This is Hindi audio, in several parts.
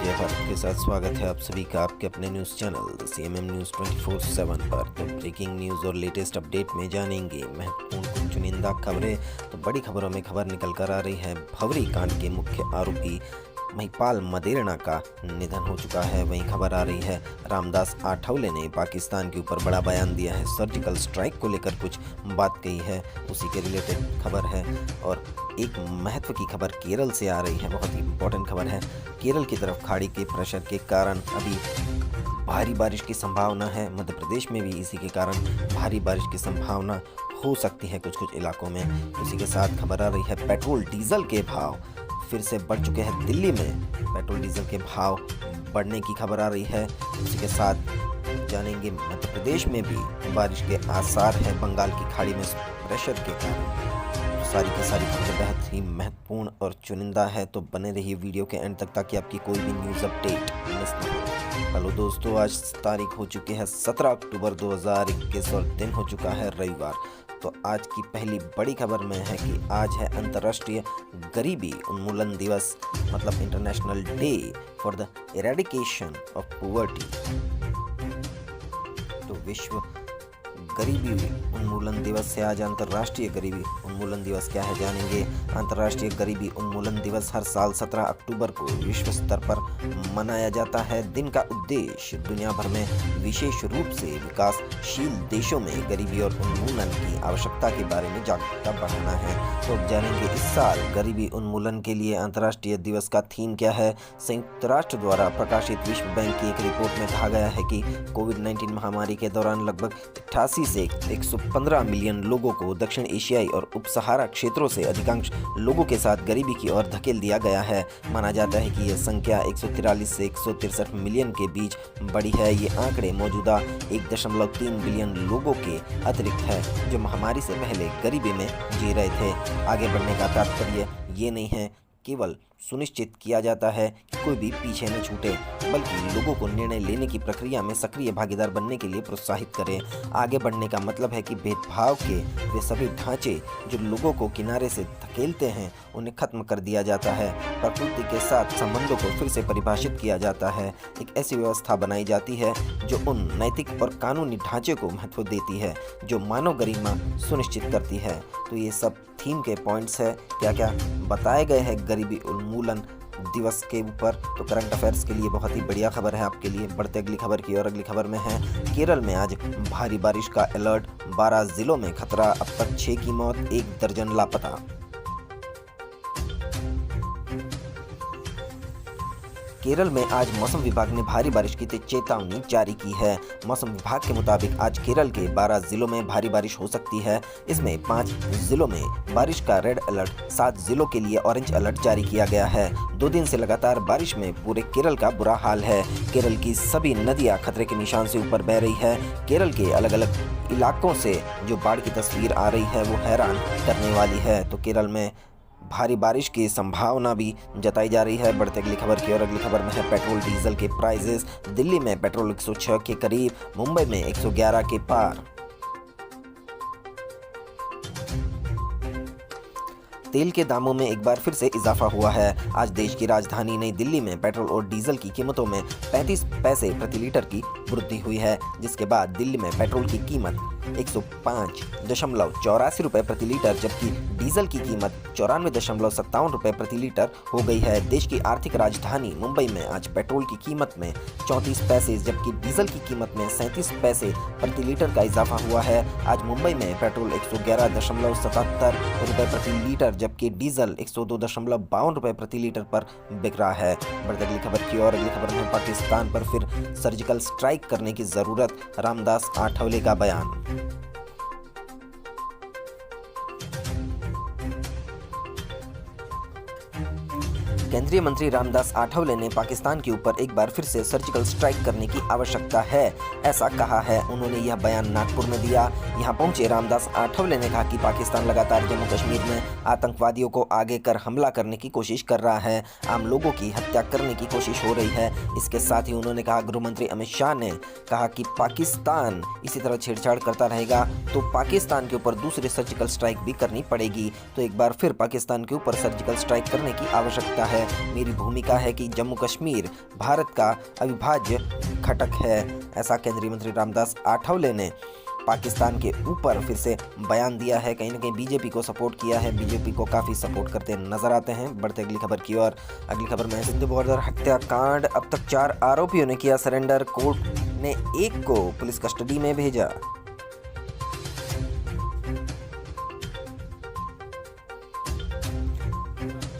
जय भारत के साथ स्वागत है आप सभी का आपके अपने news channel the CMM news 24/7 पर। तो ब्रेकिंग न्यूज़ और लेटेस्ट अपडेट में जानेंगे महत्वपूर्ण कुछ चुनिंदा खबरें। तो बड़ी खबरों में खबर निकल कर आ रही है, भवरी कांड के मुख्य आरोपी महिपाल मदेरणा का निधन हो चुका है। वहीं खबर आ रही है, रामदास आठवले ने पाकिस्तान के ऊपर बड़ा बयान दिया है, सर्जिकल स्ट्राइक को लेकर कुछ बात कही है, उसी के रिलेटेड खबर है। और एक महत्व की खबर केरल से आ रही है, बहुत ही इंपॉर्टेंट खबर है। केरल की तरफ खाड़ी के प्रेशर के कारण अभी भारी बारिश की संभावना है। मध्य प्रदेश में भी इसी के कारण भारी बारिश की संभावना हो सकती है कुछ कुछ इलाकों में। उसी के साथ खबर आ रही है, पेट्रोल डीजल के भाव फिर से बढ़ चुके हैं। दिल्ली में पेट्रोल डीजल के भाव बढ़ने की खबर आ रही है। उसी के साथ जानेंगे, मध्य प्रदेश में भी बारिश के आसार हैं बंगाल की खाड़ी में प्रेशर के कारण। तो सारी की सारी खबरें बहुत ही महत्वपूर्ण और चुनिंदा है, तो बने रहिए वीडियो के एंड तक ताकि आपकी कोई भी न्यूज़ अपडेट मिस ना हो। हेलो दोस्तों, आज तारीख हो चुकी है 17 अक्टूबर 2021 और दिन हो चुका है रविवार। तो आज की पहली बड़ी खबर में है कि आज है अंतर्राष्ट्रीय गरीबी उन्मूलन दिवस, मतलब international day for the eradication of poverty. तो विश्व गरीबी उन्मूलन दिवस से आज अंतर्राष्ट्रीय गरीबी उन्मूलन दिवस क्या है जानेंगे। अंतर्राष्ट्रीय गरीबी उन्मूलन दिवस हर साल 17 अक्टूबर को विश्व स्तर पर मनाया जाता है। दिन का उद्देश्य दुनिया भर में विशेष रूप से विकासशील देशों में गरीबी और उन्मूलन की आवश्यकता के बारे में जागरूकता बढ़ाना है। तो अब जानेंगे इस साल गरीबी उन्मूलन के लिए अंतर्राष्ट्रीय दिवस का थीम क्या है। संयुक्त राष्ट्र द्वारा प्रकाशित विश्व बैंक की एक रिपोर्ट में कहा गया है कि कोविड-19 महामारी के दौरान लगभग 88 से 115 मिलियन लोगों को दक्षिण एशियाई और उप सहारा क्षेत्रों से अधिकांश लोगों के साथ गरीबी की ओर धकेल दिया गया है। माना जाता है कि यह संख्या 143 से 163 मिलियन के बीच बढ़ी है। ये आंकड़े मौजूदा 1.3 बिलियन लोगों के अतिरिक्त है जो महामारी से पहले गरीबी में जी रहे थे। आगे बढ़ने का तात्पर्य ये नहीं है केवल सुनिश्चित किया जाता है कि कोई भी पीछे न छूटे, बल्कि लोगों को निर्णय लेने की प्रक्रिया में सक्रिय भागीदार बनने के लिए प्रोत्साहित करें। आगे बढ़ने का मतलब है कि भेदभाव के वे सभी ढांचे जो लोगों को किनारे से धकेलते हैं उन्हें खत्म कर दिया जाता है। प्रकृति के साथ संबंधों को फिर से परिभाषित किया जाता है। एक ऐसी व्यवस्था बनाई जाती है जो उन नैतिक और कानूनी ढांचे को महत्व देती है जो मानव गरिमा सुनिश्चित करती है। तो ये सब थीम के पॉइंट्स है, क्या क्या बताए गए हैं गरीबी उन्मूलन दिवस के ऊपर। तो करंट अफेयर्स के लिए बहुत ही बढ़िया खबर है आपके लिए। बढ़ते अगली खबर की और अगली खबर में है, केरल में आज भारी बारिश का अलर्ट, 12 जिलों में खतरा, अब तक 6 की मौत, 1 दर्जन लापता। केरल में आज मौसम विभाग ने भारी बारिश की चेतावनी जारी की है। मौसम विभाग के मुताबिक आज केरल के 12 जिलों में भारी बारिश हो सकती है। इसमें 5 जिलों में बारिश का रेड अलर्ट, 7 जिलों के लिए ऑरेंज अलर्ट जारी किया गया है। 2 दिन से लगातार बारिश में पूरे केरल का बुरा हाल है। केरल की सभी नदियां खतरे के निशान से ऊपर बह रही है। केरल के अलग अलग इलाकों से जो बाढ़ की तस्वीर आ रही है वो हैरान करने वाली है। तो केरल में भारी बारिश की संभावना भी जताई जा रही है। बढ़ते अगली खबर की और अगली खबर में है, पेट्रोल डीजल के प्राइसेस। दिल्ली में पेट्रोल 106 के करीब, मुंबई में 111 के पार। तेल के दामों में एक बार फिर से इजाफा हुआ है। आज देश की राजधानी नई दिल्ली में पेट्रोल और डीजल की कीमतों में 35 पैसे प्रति लीटर की वृद्धि हुई है, जिसके बाद दिल्ली में पेट्रोल की कीमत 105.84 रुपये प्रति लीटर, जबकि डीजल की कीमत 94.57 रुपये प्रति लीटर हो गई है। देश की आर्थिक राजधानी मुंबई में आज पेट्रोल की कीमत में 34 पैसे जबकि डीजल की कीमत में 37 पैसे प्रति लीटर का इजाफा हुआ है। आज मुंबई में पेट्रोल 111.77 रुपये प्रति लीटर जबकि डीजल 102.52 रुपये प्रति लीटर पर बिक रहा है। बढ़ती अगली खबर की और अगली खबर में, पाकिस्तान पर फिर सर्जिकल स्ट्राइक करने की जरूरत, रामदास आठवले का बयान। केंद्रीय मंत्री रामदास आठवले ने पाकिस्तान के ऊपर एक बार फिर से सर्जिकल स्ट्राइक करने की आवश्यकता है, ऐसा कहा है। उन्होंने यह बयान नागपुर में दिया। यहां पहुंचे रामदास आठवले ने कहा कि पाकिस्तान लगातार जम्मू कश्मीर में आतंकवादियों को आगे कर हमला करने की कोशिश कर रहा है, आम लोगों की हत्या करने की कोशिश हो रही है। इसके साथ ही उन्होंने कहा, गृह मंत्री अमित शाह ने कहा कि पाकिस्तान इसी तरह छेड़छाड़ करता रहेगा तो पाकिस्तान के ऊपर दूसरी सर्जिकल स्ट्राइक भी करनी पड़ेगी। तो एक बार फिर पाकिस्तान के ऊपर सर्जिकल स्ट्राइक करने की आवश्यकता है। है। मेरी भूमिका है कि जम्मू कश्मीर भारत का अविभाज्य घटक है। ऐसा केंद्रीय मंत्री रामदास आठवले ने पाकिस्तान के ऊपर फिर से बयान दिया है। कहीं ना कहीं बीजेपी को सपोर्ट किया है, बीजेपी को काफ़ी सपोर्ट करते नजर आते हैं। बढ़ते अगली खबर की ओर। अगली खबर में सिंधु बॉर्डर हत्याकांड, अब तक 4 आरोपियों ने किया सरेंडर, कोर्ट ने एक को पुलिस कस्टडी में भेजा।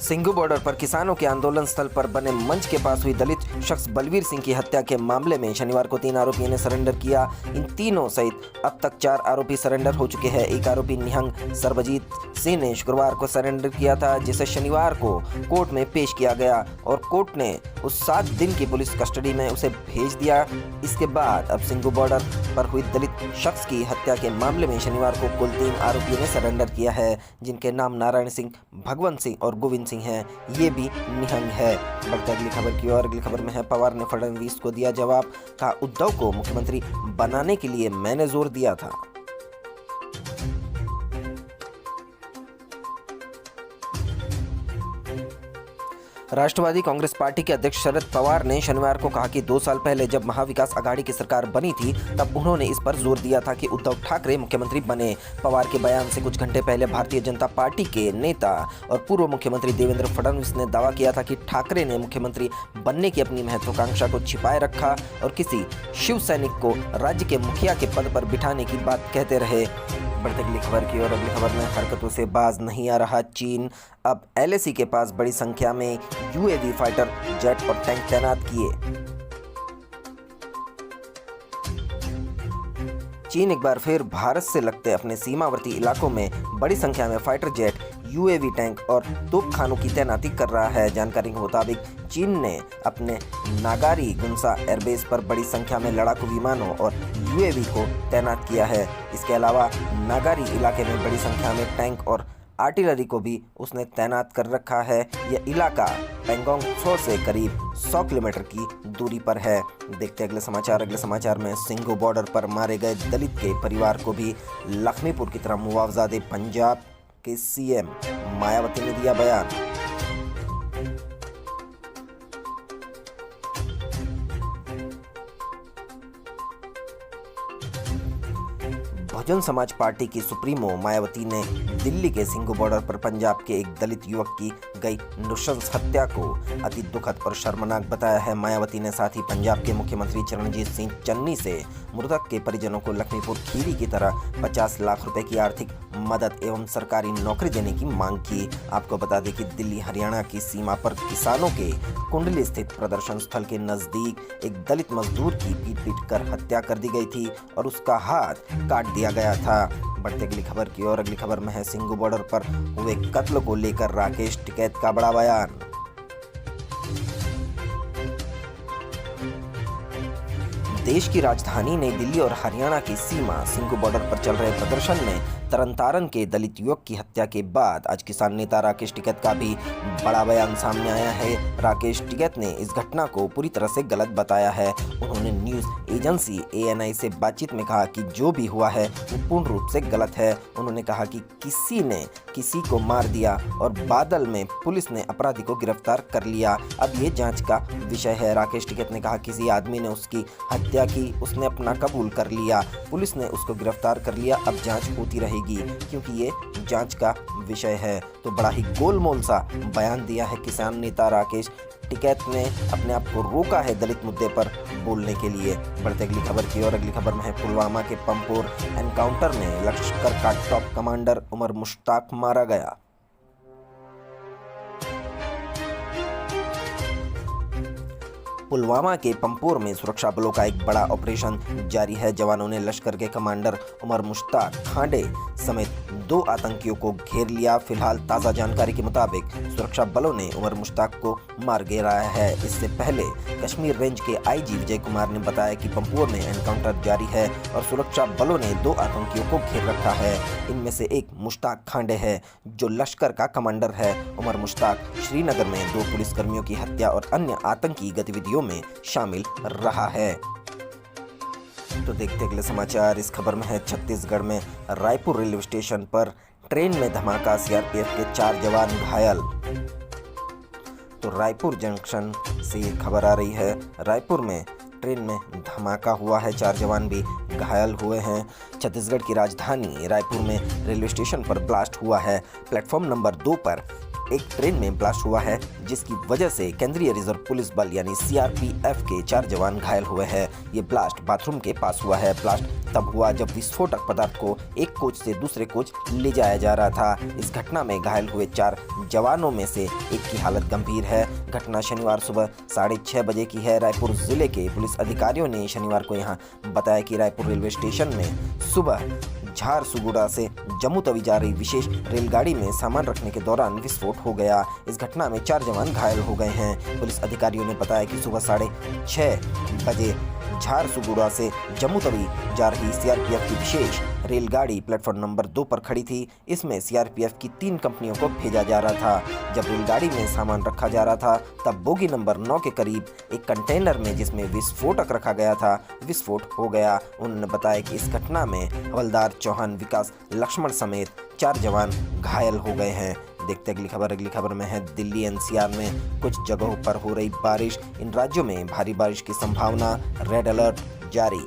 सिंघू बॉर्डर पर किसानों के आंदोलन स्थल पर बने मंच के पास हुई दलित शख्स बलवीर सिंह की हत्या के मामले में शनिवार को 3 आरोपियों ने सरेंडर किया। इन तीनों सहित अब तक 4 आरोपी सरेंडर हो चुके हैं। एक आरोपी निहंग सरबजीत सिंह ने शुक्रवार को सरेंडर किया था, जिसे शनिवार को कोर्ट में पेश किया गया और कोर्ट ने उस 7 दिन की पुलिस कस्टडी में उसे भेज दिया। इसके बाद अब सिंघू बॉर्डर पर हुई दलित शख्स की हत्या के मामले में शनिवार को कुल 3 आरोपियों ने सरेंडर किया है, जिनके नाम नारायण सिंह, भगवंत सिंह और गोविंद सिंह हैं। ये भी निहंग है। बढ़ते अगली खबर की ओर। अगली खबर में है पवार ने फडणवीस को दिया जवाब, कहा उद्धव को मुख्यमंत्री बनाने के लिए मैंने जोर दिया था। राष्ट्रवादी कांग्रेस पार्टी के अध्यक्ष शरद पवार ने शनिवार को कहा कि 2 साल पहले जब महाविकास आघाड़ी की सरकार बनी थी तब उन्होंने इस पर जोर दिया था कि उद्धव ठाकरे मुख्यमंत्री बने। पवार के बयान से कुछ घंटे पहले भारतीय जनता पार्टी के नेता और पूर्व मुख्यमंत्री देवेंद्र फडणवीस ने दावा किया था कि ठाकरे ने मुख्यमंत्री बनने की अपनी महत्वाकांक्षा को छिपाए रखा और किसी शिव सैनिक को राज्य के मुखिया के पद पर बिठाने की बात कहते रहे। बढ़ते अगली खबर की ओर। अगली खबर में हरकतों से बाज नहीं आ रहा चीन, अब LAC के पास बड़ी संख्या में UAV, फाइटर जेट और टैंक तैनात किए। चीन एक बार फिर भारत से लगते अपने सीमावर्ती इलाकों में बड़ी संख्या में फाइटर जेट, UAV, टैंक और तोपखानों की तैनाती कर रहा है। जानकारी के मुताबिक चीन ने अपने नागारी गुंसा एयरबेस पर बड़ी संख्या में लड़ाकू विमानों और UAV को तैनात किया है। इसके अलावा नागारी इलाके में बड़ी संख्या में टैंक और आर्टिलरी को भी उसने तैनात कर रखा है। यह इलाका पेंगोंग त्सो से करीब 100 किलोमीटर की दूरी पर है। देखते अगले समाचार। अगले समाचार में सिंघू बॉर्डर पर मारे गए दलित के परिवार को भी लखीमपुर की तरह मुआवजा दे, पंजाब के CM मायावती ने दिया बयान। बहुजन समाज पार्टी की सुप्रीमो मायावती ने दिल्ली के सिंघू बॉर्डर पर पंजाब के एक दलित युवक की गई नृशंस हत्या को अति दुखद और शर्मनाक बताया है। मायावती ने साथ ही पंजाब के मुख्यमंत्री चरणजीत सिंह चन्नी से मृतक के परिजनों को लखीमपुर खीरी की तरह 50 लाख रुपए की आर्थिक मदद एवं सरकारी नौकरी देने की मांग की। आपको बता दें कि दिल्ली हरियाणा की सीमा पर किसानों के कुंडली स्थित प्रदर्शन स्थल के नजदीक एक दलित मजदूर की पीट कर हत्या कर दी गई थी और उसका हाथ काट दिया गया था। बढ़ते अगली खबर की ओर। अगली खबर में है सिंघू बॉर्डर पर हुए कत्ल को लेकर राकेश टिकैत का बड़ा बयान। देश की राजधानी नई दिल्ली और हरियाणा की सीमा सिंघू बॉर्डर पर चल रहे प्रदर्शन में तरनतारन के दलित युवक की हत्या के बाद आज किसान नेता राकेश टिकैत का भी बड़ा बयान सामने आया है। राकेश टिकैत ने इस घटना को पूरी तरह से गलत बताया है। उन्होंने न्यूज़ एजेंसी ANI से बातचीत में कहा कि जो भी हुआ है वो पूर्ण रूप से गलत है। उन्होंने कहा कि किसी ने किसी को मार दिया और बादल में पुलिस ने अपराधी को गिरफ्तार कर लिया, अब ये जांच का विषय है। राकेश टिकैत ने कहा किसी आदमी ने उसकी हत्या की, उसने अपना कबूल कर लिया, पुलिस ने उसको गिरफ्तार कर लिया, अब जांच होती रहेगी क्योंकि ये जांच का विषय है। तो बड़ा ही गोलमोल सा बयान दिया है किसान नेता राकेश टिकैत ने, अपने आप को रोका है दलित मुद्दे पर बोलने के लिए। बढ़ते अगली खबर की ओर। अगली खबर में है पुलवामा के पंपोर एनकाउंटर में लश्कर का टॉप कमांडर उमर मुश्ताक मारा गया। पुलवामा के पंपोर में सुरक्षा बलों का एक बड़ा ऑपरेशन जारी है। जवानों ने लश्कर के कमांडर उमर मुश्ताक खांडे समेत 2 आतंकियों को घेर लिया। फिलहाल ताज़ा जानकारी के मुताबिक सुरक्षा बलों ने उमर मुश्ताक को मार गिराया है। इससे पहले कश्मीर रेंज के IG विजय कुमार ने बताया कि पंपोर में एनकाउंटर जारी है और सुरक्षा बलों ने 2 आतंकियों को घेर रखा है। इनमें से एक मुश्ताक खांडे है जो लश्कर का कमांडर है। उमर मुश्ताक श्रीनगर में 2 पुलिसकर्मियों की हत्या और अन्य आतंकी गतिविधियों में शामिल रहा है। तो देखते अगले समाचार। इस खबर में है छत्तीसगढ़ में रायपुर रेलवे स्टेशन पर ट्रेन में धमाका, CRPF के 4 जवान घायल। तो रायपुर जंक्शन से ये खबर आ रही है। रायपुर में ट्रेन में धमाका हुआ है, 4 जवान भी घायल हुए हैं। छत्तीसगढ़ की राजधानी रायपुर में रेलवे स्टेशन पर ब्लास्ट हुआ है। प्लेटफॉर्म नंबर 2 पर एक ट्रेन में ब्लास्ट हुआ है, जिसकी वजह से केंद्रीय रिजर्व पुलिस बल यानी सीआरपीएफ के 4 जवान घायल हुए हैं। ये ब्लास्ट बाथरूम के पास हुआ है। ब्लास्ट तब हुआ जब विस्फोटक पदार्थ को एक कोच से दूसरे कोच ले जाया जा रहा था। इस घटना में घायल हुए 4 जवानों में से एक की हालत गंभीर है। घटना शनिवार सुबह 6:30 बजे की है। रायपुर जिले के पुलिस अधिकारियों ने शनिवार को यहाँ बताया कि रायपुर रेलवे स्टेशन में सुबह झारसुगुड़ा से जम्मू तवी जा रही विशेष रेलगाड़ी में सामान रखने के दौरान विस्फोट हो गया। इस घटना में 4 जवान घायल हो गए हैं। पुलिस अधिकारियों ने बताया कि सुबह 6:30 बजे झारसुगुड़ा से जम्मू तवी जा रही सीआरपीएफ की विशेष रेलगाड़ी प्लेटफॉर्म नंबर 2 पर खड़ी थी। इसमें सीआरपीएफ की 3 कंपनियों को भेजा जा रहा था। जब रेलगाड़ी में सामान रखा जा रहा था, तब बोगी नंबर 9 के करीब एक कंटेनर में जिसमें विस्फोटक रखा गया था, विस्फोट हो गया। उन्होंने बताया कि इस घटना में हवलदार चौहान विकास लक्ष्मण समेत 4 जवान घायल हो गए हैं। देखते अगली खबर में है दिल्ली एनसीआर में कुछ जगहों पर हो रही बारिश। इन राज्यों में भारी बारिश की संभावना, रेड अलर्ट जारी।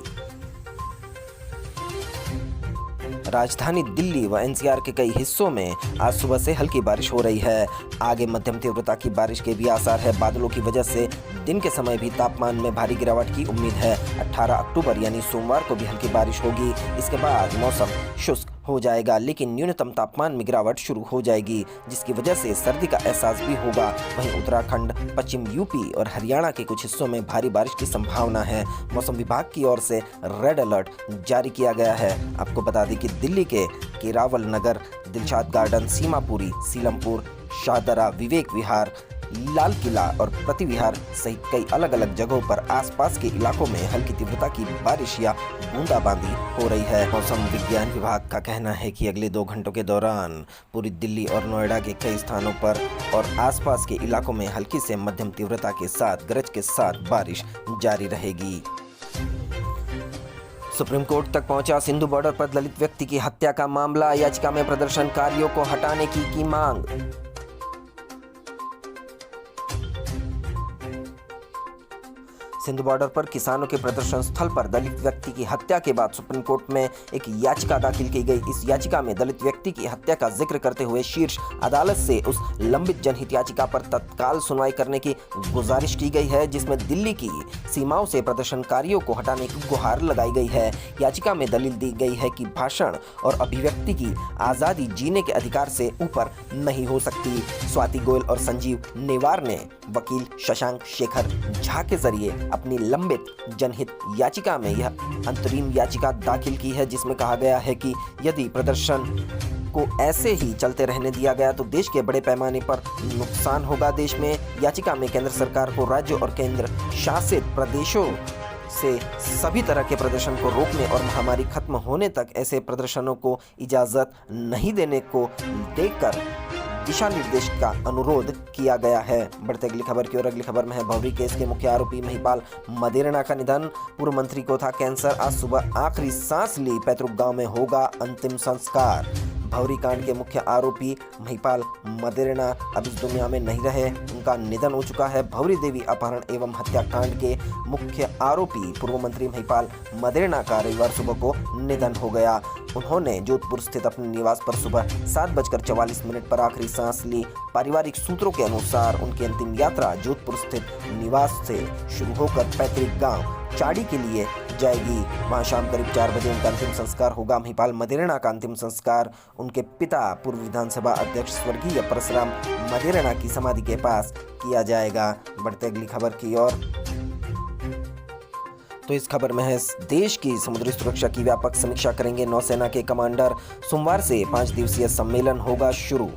राजधानी दिल्ली व एनसीआर के कई हिस्सों में आज सुबह से हल्की बारिश हो रही है। आगे मध्यम तीव्रता की बारिश के भी आसार है। बादलों की वजह से दिन के समय भी तापमान में भारी गिरावट की उम्मीद है। 18 अक्टूबर यानी सोमवार को भी हल्की बारिश होगी। इसके बाद मौसम शुष्क हो जाएगा, लेकिन न्यूनतम तापमान में गिरावट शुरू हो जाएगी, जिसकी वजह से सर्दी का एहसास भी होगा। वहीं उत्तराखंड, पश्चिम यूपी और हरियाणा के कुछ हिस्सों में भारी बारिश की संभावना है। मौसम विभाग की ओर से रेड अलर्ट जारी किया गया है। आपको बता दें कि दिल्ली के केरावल नगर, दिलशाद गार्डन, सीमापुरी, सीलमपुर, शाहदरा, विवेक विहार, लाल किला और प्रति विहार सहित कई अलग अलग जगहों पर आसपास के इलाकों में हल्की तीव्रता की बारिश या बूंदाबांदी हो रही है। मौसम विज्ञान विभाग का कहना है कि अगले 2 घंटों के दौरान पूरी दिल्ली और नोएडा के कई स्थानों पर और आसपास के इलाकों में हल्की से मध्यम तीव्रता के साथ गरज के साथ बारिश जारी रहेगी। सुप्रीम कोर्ट तक पहुंचा सिंधु बॉर्डर पर दलित व्यक्ति की हत्या का मामला। याचिका में प्रदर्शनकारियों को हटाने की मांग। सिंधु बॉर्डर पर किसानों के प्रदर्शन स्थल पर दलित व्यक्ति की हत्या के बाद सुप्रीम कोर्ट में एक याचिका दाखिल की गई। इस याचिका में दलित व्यक्ति की हत्या का जिक्र करते हुए शीर्ष अदालत से उस लंबित जनहित याचिका पर तत्काल सुनवाई करने की गुजारिश की गई है, जिसमें दिल्ली की सीमाओं से प्रदर्शनकारियों को हटाने की गुहार लगाई गई है। याचिका में दलील दी गई है कि भाषण और अभिव्यक्ति की आज़ादी जीने के अधिकार से ऊपर नहीं हो सकती। स्वाति गोयल और संजीव नेवार ने वकील शशांक शेखर झा के जरिए अपनी लंबित जनहित याचिका में यह अंतरिम याचिका दाखिल की है, जिसमें कहा गया है कि यदि प्रदर्शन को ऐसे ही चलते रहने दिया गया तो देश के बड़े पैमाने पर नुकसान होगा। देश में याचिका में केंद्र सरकार को राज्यों और केंद्र शासित प्रदेशों से सभी तरह के प्रदर्शन को रोकने और महामारी खत्म होने तक ऐसे प्रदर्शनों को इजाजत नहीं देने को देकर दिशा निर्देश का अनुरोध किया गया है। बढ़ते अगली खबर की ओर। अगली खबर में है भौरी केस के मुख्य आरोपी महिपाल मदेरणा का निधन। पूर्व मंत्री को था कैंसर, आज सुबह आखिरी सांस ली। पैतृक गांव में होगा अंतिम संस्कार। भौरी कांड के मुख्य आरोपी महिपाल मदेरणा अब इस दुनिया में नहीं रहे, उनका निधन हो चुका है। भौरी देवी अपहरण एवं हत्याकांड के मुख्य आरोपी पूर्व मंत्री महिपाल मदेरणा का रविवार सुबह को निधन हो गया। उन्होंने जोधपुर स्थित अपने निवास पर सुबह 7:44 पर आखिरी सांस ली। पारिवारिक सूत्रों के अनुसार उनकी अंतिम यात्रा जोधपुर स्थित निवास से शुरू होकर पैतृक गांव चाड़ी के लिए जाएगी। वहां शाम करीब 4 बजे उनका अंतिम संस्कार होगा। महिपाल मदेरणा का अंतिम संस्कार उनके पिता पूर्व विधानसभा अध्यक्ष स्वर्गीय परशुराम मदेरणा की समाधि के पास किया जाएगा। बढ़ते अगली खबर की ओर। तो इस खबर में है देश की समुद्री सुरक्षा की व्यापक समीक्षा करेंगे नौसेना के कमांडर। सोमवार से 5 दिवसीय सम्मेलन होगा शुरू।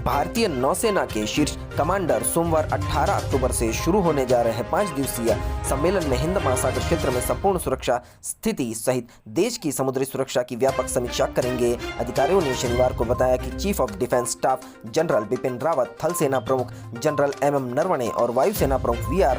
भारतीय नौसेना के शीर्ष कमांडर सोमवार 18 अक्टूबर से शुरू होने जा रहे 5 दिवसीय सम्मेलन में हिंद महासागर क्षेत्र में संपूर्ण सुरक्षा स्थिति सहित देश की समुद्री सुरक्षा की व्यापक समीक्षा करेंगे। अधिकारियों ने शनिवार को बताया कि chief of defence staff general Bipin Rawat, थल सेना प्रमुख जनरल MM नरवणे और वायुसेना प्रमुख VR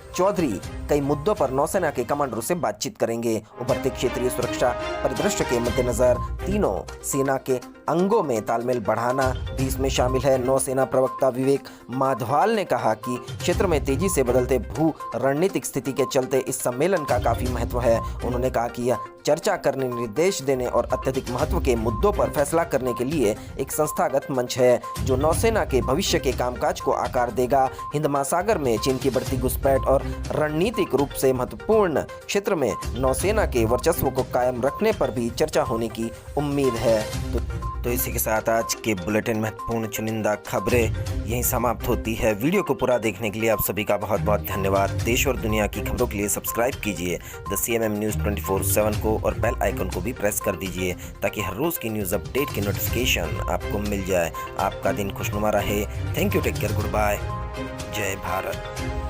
चौधरी कई मुद्दों पर नौसेना के कमांडरों से बातचीत करेंगे। उभरते क्षेत्रीय सुरक्षा परिदृश्य के मद्देनजर तीनों सेना के अंगों में तालमेल बढ़ाना भी इसमें शामिल है। नौसेना प्रवक्ता विवेक माधवाल ने कहा कि क्षेत्र में तेजी से बदलते भू रणनीतिक स्थिति के चलते इस सम्मेलन का काफी महत्व है। उन्होंने कहा कि यह चर्चा करने, निर्देश देने और अत्यधिक महत्व के मुद्दों पर फैसला करने के लिए एक संस्थागत मंच है जो नौसेना के भविष्य के कामकाज को आकार देगा। हिंद महासागर में चीन की बढ़ती घुसपैठ और रणनीतिक रूप से महत्वपूर्ण क्षेत्र में नौसेना के वर्चस्व को कायम रखने पर भी चर्चा होने की उम्मीद है। तो इसी के साथ आज के बुलेटिन महत्वपूर्ण चुनिंदा खबरें यहीं समाप्त होती है। वीडियो को पूरा देखने के लिए आप सभी का बहुत बहुत धन्यवाद। देश और दुनिया की खबरों के लिए सब्सक्राइब कीजिए द CMM न्यूज़ 24/7 को और बेल आइकन को भी प्रेस कर दीजिए ताकि हर रोज़ की न्यूज़ अपडेट की नोटिफिकेशन आपको मिल जाए। आपका दिन खुशनुमा रहे। Thank you, take care, goodbye, जय भारत।